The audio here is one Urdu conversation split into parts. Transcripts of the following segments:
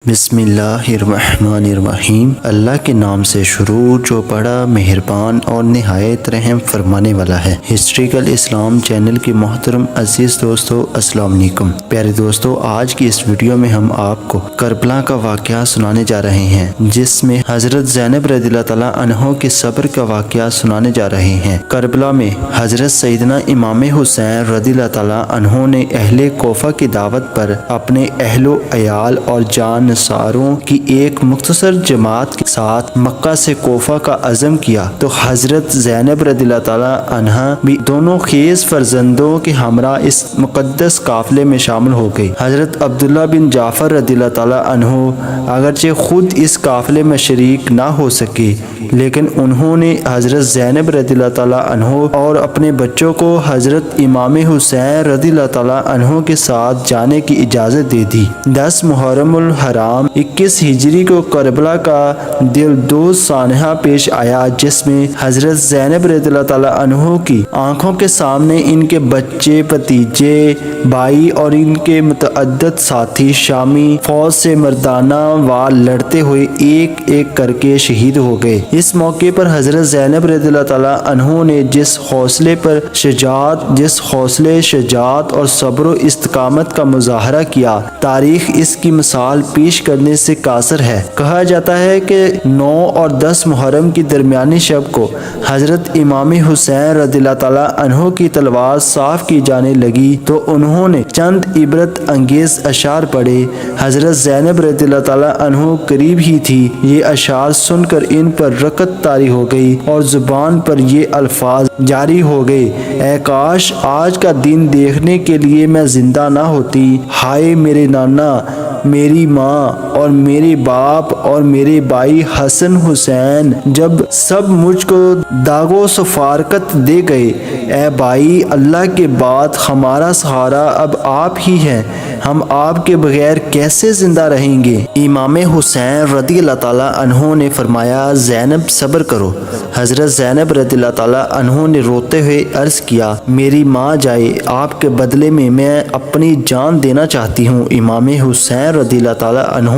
بسم اللہ الرحمن الرحیم۔ اللہ کے نام سے شروع جو بڑا مہربان اور نہایت رحم فرمانے والا ہے۔ ہسٹریکل اسلام چینل کی محترم عزیز دوستو، السلام علیکم۔ پیارے دوستو، آج کی اس ویڈیو میں ہم آپ کو کربلا کا واقعہ سنانے جا رہے ہیں، جس میں حضرت زینب رضی اللہ تعالیٰ عنہ کے صبر کا واقعہ سنانے جا رہے ہیں۔ کربلا میں حضرت سیدنا امام حسین رضی اللہ تعالیٰ عنہ نے اہل کوفہ کی دعوت پر اپنے اہل و عیال اور جان نثاروں کی ایک مختصر جماعت کے ساتھ مکہ سے کوفہ کا عزم کیا تو حضرت زینب رضی اللہ تعالیٰ عنہا بھی دونوں خیز فرزندوں کے ہمراہ اس مقدس قافلے میں شامل ہو گئی۔ حضرت عبداللہ بن جعفر رضی اللہ تعالیٰ عنہ اگرچہ خود اس قافلے میں شریک نہ ہو سکے، لیکن انہوں نے حضرت زینب رضی اللہ تعالیٰ عنہ اور اپنے بچوں کو حضرت امام حسین رضی اللہ تعالیٰ عنہ کے ساتھ جانے کی اجازت دے دی۔ 10 محرم الحرام 21 ہجری کو کربلا کا دلدوز سانحہ پیش آیا، جس میں حضرت زینب رضی اللہ تعالیٰ عنہ کی آنکھوں کے سامنے ان کے بچے، بھتیجے، بھائی اور ان کے متعدد ساتھی شامی فوج سے مردانہ وار لڑتے ہوئے ایک ایک کر کے شہید ہو گئے۔ اس موقع پر حضرت زینب رضی اللہ تعالیٰ عنہ نے جس حوصلے، شجاعت اور صبر و استقامت کا مظاہرہ کیا، تاریخ اس کی مثال پیش کرنے سے قاصر ہے۔ کہا جاتا ہے کہ 9 اور 10 محرم کی درمیانی شب کو حضرت امام حسین رضی اللہ تعالیٰ عنہ کی تلوار صاف کی جانے لگی تو انہوں نے چند عبرت انگیز اشعار پڑھے۔ حضرت زینب رضی اللہ تعالیٰ عنہ قریب ہی تھی۔ یہ اشعار سن کر ان پر رکت طاری ہو گئی اور زبان پر یہ الفاظ جاری ہو گئے: اے کاش آج کا دن دیکھنے کے لیے میں زندہ نہ ہوتی، ہائے میرے نانا، میری ماں اور میرے باپ اور میرے بھائی حسن حسین، جب سب مجھ کو داغ و سفارقت دے گئے۔ اے بھائی، اللہ کے بعد ہمارا سہارا اب آپ ہی ہیں، ہم آپ کے بغیر کیسے زندہ رہیں گے؟ امام حسین رضی اللہ تعالیٰ عنہ نے فرمایا: زینب صبر کرو۔ حضرت زینب رضی اللہ تعالیٰ عنہ نے روتے ہوئے عرض کیا: میری ماں جائے، آپ کے بدلے میں اپنی جان دینا چاہتی ہوں۔ امام حسین رضی اللہ تعالیٰ عنہ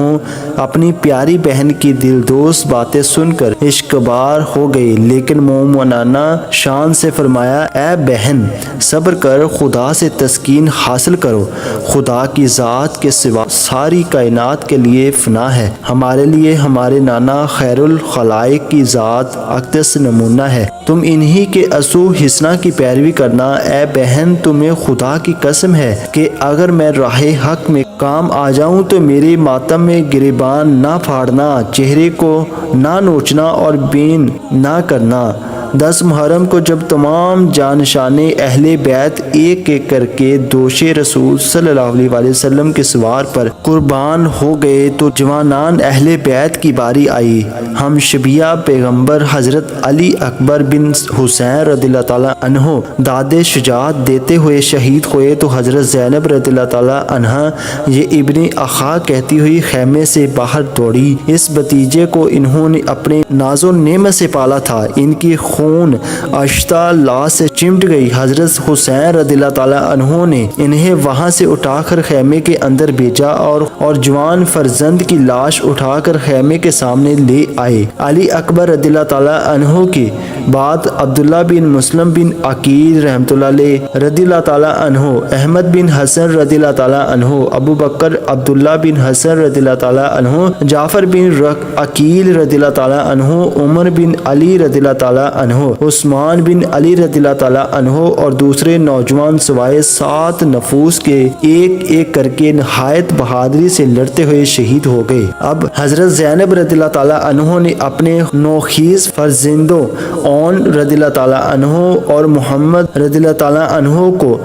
اپنی پیاری بہن کی دلدوز باتیں سن کر عشقبار ہو گئے، لیکن مومنانہ شان سے فرمایا: اے بہن صبر کر، خدا سے تسکین حاصل کرو، خدا کی ذات کے سوا ساری کائنات کے لیے فنا ہے، ہمارے لیے ہمارے نانا خیر الخلائق کی ذات اقدس نمونہ ہے، تم انہی کے اسو حسنہ کی پیروی کرنا۔ اے بہن، تمہیں خدا کی قسم ہے کہ اگر میں راہ حق میں کام آ جاؤں تو میرے ماتم میں گریبان نہ پھاڑنا، چہرے کو نہ نوچنا اور بین نہ کرنا۔ 10 محرم کو جب تمام جانشان اہل بیت ایک ایک کر کے دوش رسول صلی اللہ علیہ وآلہ وسلم کے سوار پر قربان ہو گئے تو جوانان اہل بیت کی باری آئی۔ ہم شبیہ پیغمبر حضرت علی اکبر بن حسین رضی اللہ تعالیٰ عنہ داد شجاعت دیتے ہوئے شہید ہوئے تو حضرت زینب رضی اللہ تعالیٰ عنہا یہ ابن اخا کہتی ہوئی خیمے سے باہر دوڑی۔ اس بھتیجے کو انہوں نے اپنے ناز و نعمت سے پالا تھا، ان کی خون اشتا لا سے چمٹ گئی۔ حضرت حسین رضی اللہ تعالیٰ عنہ نے انہیں وہاں سے اٹھا کر خیمے کے اندر بھیجا اور جوان فرزند کی لاش اٹھا کر خیمے کے سامنے لے آئے۔ علی اکبر رضی اللہ تعالیٰ عنہ کے بعد عبداللہ بن مسلم بن عقیل رحمۃ اللہ علیہ رضی اللہ تعالیٰ عنہ، احمد بن حسن رضی اللہ تعالیٰ عنہ، ابو بکر عبداللہ بن حسن رضی اللہ تعالیٰ عنہ، جعفر بن عقیل رضی اللہ تعالیٰ عنہ، عمر بن علی رضی اللہ تعالیٰ عنہ، عثمان بن علی رضی اللہ تعالیٰ عنہ اور دوسرے نوجوان سوائے 7 نفوس کے ایک ایک کر کے نہایت بہادری سے لڑتے ہوئے شہید ہو گئے۔ اب حضرت زینب رضی اللہ تعالیٰ عنہ نے اپنے نوخیز فرزندوں اون رضی اللہ تعالیٰ عنہ اور محمد رضی اللہ تعالیٰ عنہ کو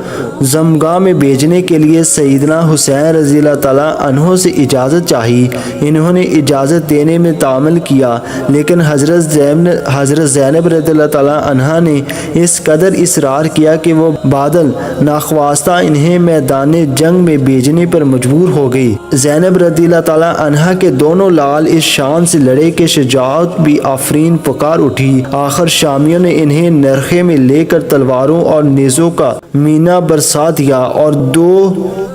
زمگاہ میں بھیجنے کے لیے سیدنا حسین رضی اللہ تعالیٰ عنہ سے اجازت چاہی۔ انہوں نے اجازت دینے میں تعامل کیا، لیکن حضرت زینب رضی اللہ تعالیٰ عنہا نے اس قدر اصرار کیا کہ وہ بادل ناخواستہ انہیں میدان جنگ میں بھیجنے پر مجبور ہو گئی۔ زینب رضی اللہ تعالیٰ عنہا کے دونوں لال اس شان سے لڑے کہ شجاعت بھی آفرین پکار اٹھی۔ آخر شامیوں نے انہیں نرخے میں لے کر تلواروں اور نیزوں کا مینا برسا دیا اور دو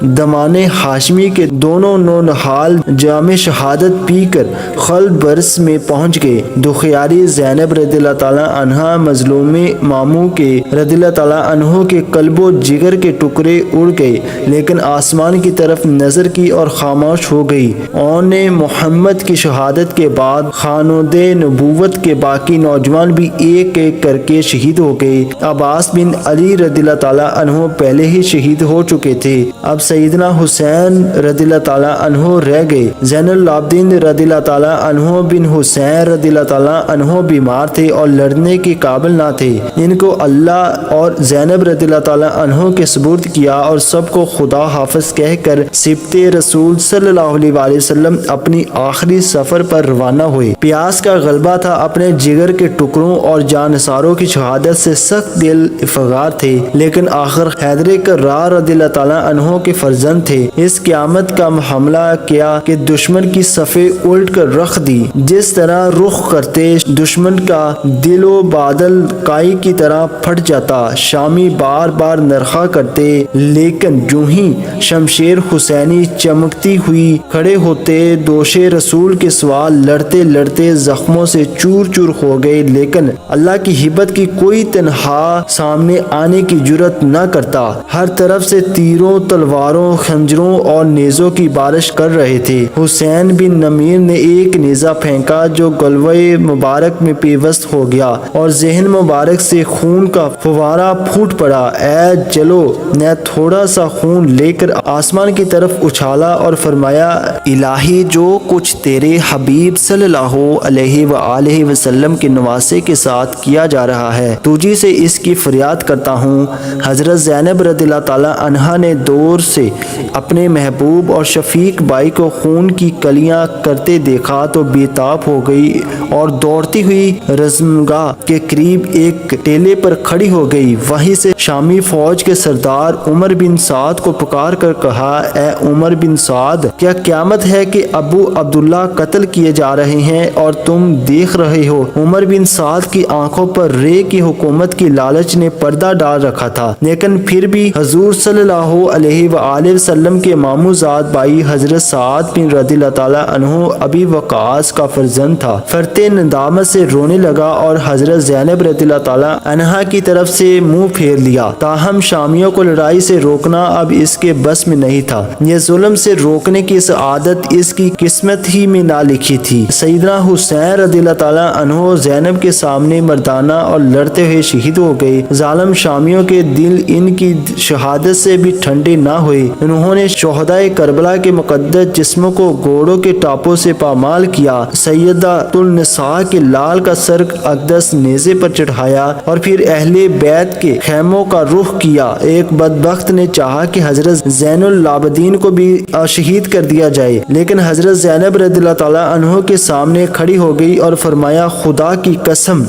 دمان ہاشمی کے دونوں نونہال جام شہادت پی کر خلد برس میں پہنچ گئے۔ دخیاری زینب رضی اللہ تعالیٰ عنہا مظلوم ماموں کے رضی اللہ تعالیٰ عنہ کے قلب و جگر کے ٹکڑے اڑ گئے، لیکن آسمان کی طرف نظر کی اور خاموش ہو گئی۔ اون محمد کی شہادت کے بعد خاندان نبوت کے باقی نوجوان بھی ایک ایک کر کے شہید ہو گئے۔ عباس بن علی رضی اللہ تعالیٰ عنہ پہلے ہی شہید ہو چکے تھے، اب سیدنا حسین رضی اللہ تعالیٰ عنہ رہ گئے۔ زین العابدین رضی اللہ تعالیٰ عنہ بن حسین رضی اللہ تعالیٰ عنہ بیمار تھے اور لڑنے کے قابل نہ تھے۔ ان کو اللہ اور زینب رضی اللہ تعالیٰ عنہ کے سپرد کیا اور سب کو خدا حافظ کہہ کر سبط رسول صلی اللہ علیہ وآلہ وسلم اپنی آخری سفر پر روانہ ہوئے۔ پیاس کا غلبہ تھا، اپنے جگر کے ٹکڑوں اور جانثاروں کی شہادت سے سخت دل افگار تھے، لیکن آخر حیدر کرار رضی اللہ تعالیٰ عنہ کے فرزند تھے۔ اس قیامت کا حملہ کیا کہ دشمن کی صفیں الٹ کر رکھ دی۔ جس طرح رخ کرتے دشمن کا دل و بادل کائی کی طرح پھٹ جاتا، شامی بار بار نرخہ کرتے، لیکن جو ہی شمشیر حسینی چمکتی ہوئی کھڑے ہوتے، دوش رسول کے سوال لڑتے لڑتے زخموں سے چور چور ہو گئے، لیکن اللہ کی ہبت کی کوئی تنہا سامنے آنے کی جرت نہ کرتا۔ ہر طرف سے تیروں، تلواروں، خنجروں اور نیزوں کی بارش کر رہے تھے۔ حسین بن نمیر نے ایک نیزہ پھینکا جو گلوے مبارک میں پیوست ہو گیا اور ذہن مبارک سے خون کا فوارہ پھوٹ پڑا۔ اے جلو نے تھوڑا سا خون لے کر آسمان کی طرف اچھالا اور فرمایا، الہی جو کچھ تیرے حبیب صلی اللہ علیہ وآلہ وسلم کے نواسے کے ساتھ کیا جا رہا ہے، تجھی سے اس کی فریاد کرتا ہوں۔ حضرت زینب رضی اللہ تعالیٰ عنہا نے دور سے اپنے محبوب اور شفیق بھائی کو خون کی کلیاں کرتے دیکھا تو بے تاب ہو گئی اور دوڑتی ہوئی رزمگاہ کے قریب ایک ٹیلے پر کھڑی ہو گئی۔ وہیں سے شامی فوج کے سردار عمر بن سعد کو پکار کر کہا، اے عمر بن سعد، کیا قیامت ہے کہ ابو عبداللہ قتل کیے جا رہے ہیں اور تم دیکھ رہے ہو؟ عمر بن سعد کی آنکھوں پر رے کی حکومت کی لالچ نے پردہ ڈال رکھا تھا، لیکن پھر بھی حضور صلی اللہ علیہ وآلہ وسلم کے ماموزاد بھائی حضرت سعد بن رضی اللہ تعالیٰ عنہ ابی وقاص کا فرزند تھا۔ فرتے ندامت سے رونے لگا اور حضرت زینب رضی اللہ تعالیٰ عنہا کی طرف سے منہ پھیر لیا۔ تاہم شامیوں کو لڑائی سے روکنا اب اس کے بس میں نہیں تھا۔ یہ ظلم سے روکنے کی سعادت اس کی قسمت ہی میں نہ لکھی تھی۔ سیدنا حسین رضی اللہ تعالیٰ عنہ زینب کے سامنے مردانہ اور لڑتے ہوئے شہید ہو گئے۔ ظالم شامیوں کے دل ان کی شہادت سے بھی ٹھنڈے نہ ہوئے۔ انہوں نے شہدائے کربلا کے مقدس جسموں کو گھوڑوں کے ٹاپوں سے پامال کیا، سیدۃ النساء کے لال کا سر اقدس نیزے پر چڑھایا اور پھر اہل بیت کے خیموں کا رخ کیا۔ ایک بدبخت نے چاہا کہ حضرت زین العابدین کو بھی شہید کر دیا جائے، لیکن حضرت زینب رضی اللہ تعالیٰ عنہ کے سامنے کھڑی ہو گئی اور فرمایا، خدا کی قسم